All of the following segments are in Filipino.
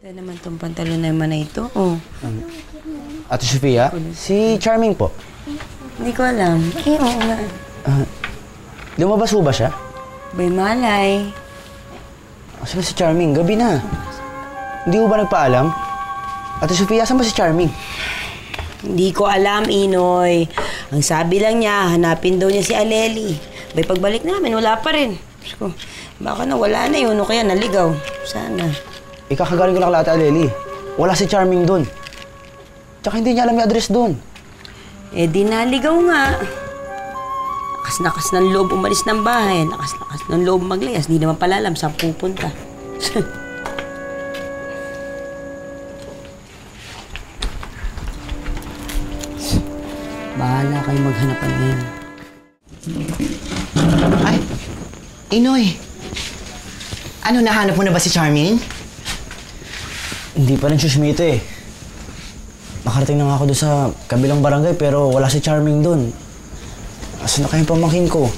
Ganda naman tong pantalon naman na ito. Oh. Ate Sofia, si Charming po. Hindi ko alam. Oo nga. Lumabas po ba siya? Bay malay. Asan na si Charming? Gabi na. Hindi mo ba nagpaalam? Ate Sofia, saan ba si Charming? Hindi ko alam, Inoy. Ang sabi lang niya, hanapin daw niya si Aleli. Bay pagbalik namin, wala pa rin. So, baka nawala na yun o kaya naligaw. Sana. Ikakagaling ko lang kala Ate Aleli. Wala si Charming doon. Tsaka hindi niya alam yung address doon. Eh di naligaw nga. Lakas-lakas ng loob umalis ng bahay. Lakas-lakas ng loob maglayas. Di naman pala alam saan pupunta. Bahala kayo maghanapan ngayon. Ay, Inoy. Ano, nahanap mo na ba si Charming? Hindi pa rin siya sumito eh. Nakarating na nga ako doon sa kabilang barangay pero wala si Charming doon. Asan na kayong pamangkin ko?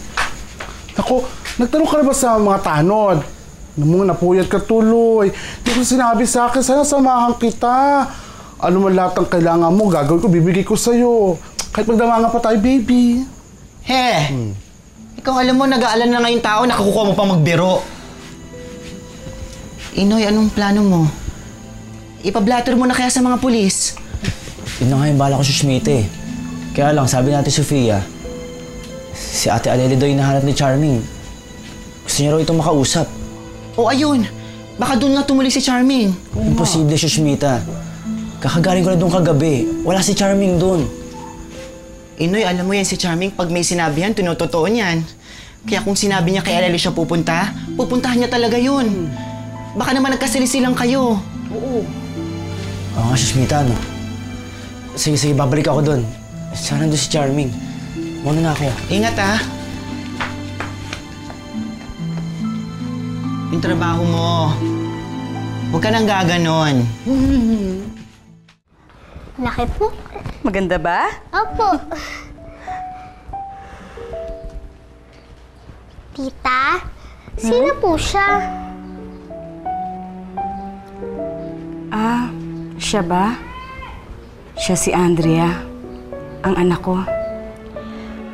Ako, nagtanong ka na ba sa mga tanod? Napuyat ka tuloy. Hindi ko sinabi sa akin, sana samahan kita. Ano man lahat ng kailangan mo, gagawin ko, bibigay ko sa'yo. Kahit magdamanga pa tayo, baby. Ikaw alam mo, nag-aalala na ngayong tao, nakakukuha mo pang magbiro. Inoy, anong plano mo? Ipablatter mo na kaya sa mga pulis? Yun na nga yung bala ko si Schmidt eh. Kaya lang, sabi natin Sofia, si Ate Aleli daw yung nahanap ni Charming. Gusto niya raw itong makausap. O ayun, baka doon nga tumuli si Charming. Imposible si Schmidt ah. Kakagaling ko na doon kagabi. Wala si Charming doon. Inoy, alam mo yan si Charming, pag may sinabi yan, tinutotoo niyan. Kaya kung sinabi niya kay Aleli siya pupunta, pupuntahan niya talaga yun. Baka naman nagkasilisilang kayo. Oo. Oo nga si Schmidt ano. Sige, babalik ako doon. Sana doon si Charming. Muna na ako. Ingat ah. Yung trabaho mo. Huwag ka nang gaganon. Laki po. Maganda ba? Opo. Tita, sino po siya? Siya ba? Siya si Andrea, ang anak ko.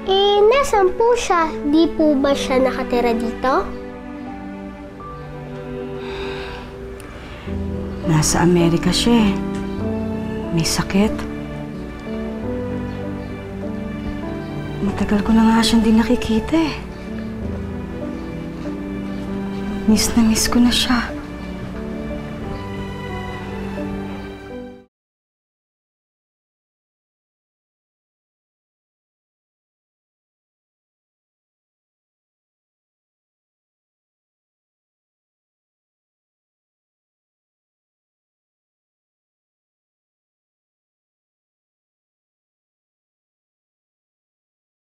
Eh, nasan po siya? Di po ba siya nakatira dito? Nasa Amerika siya eh. May sakit. Matagal ko na nga siyang di nakikita eh. Miss na miss ko na siya.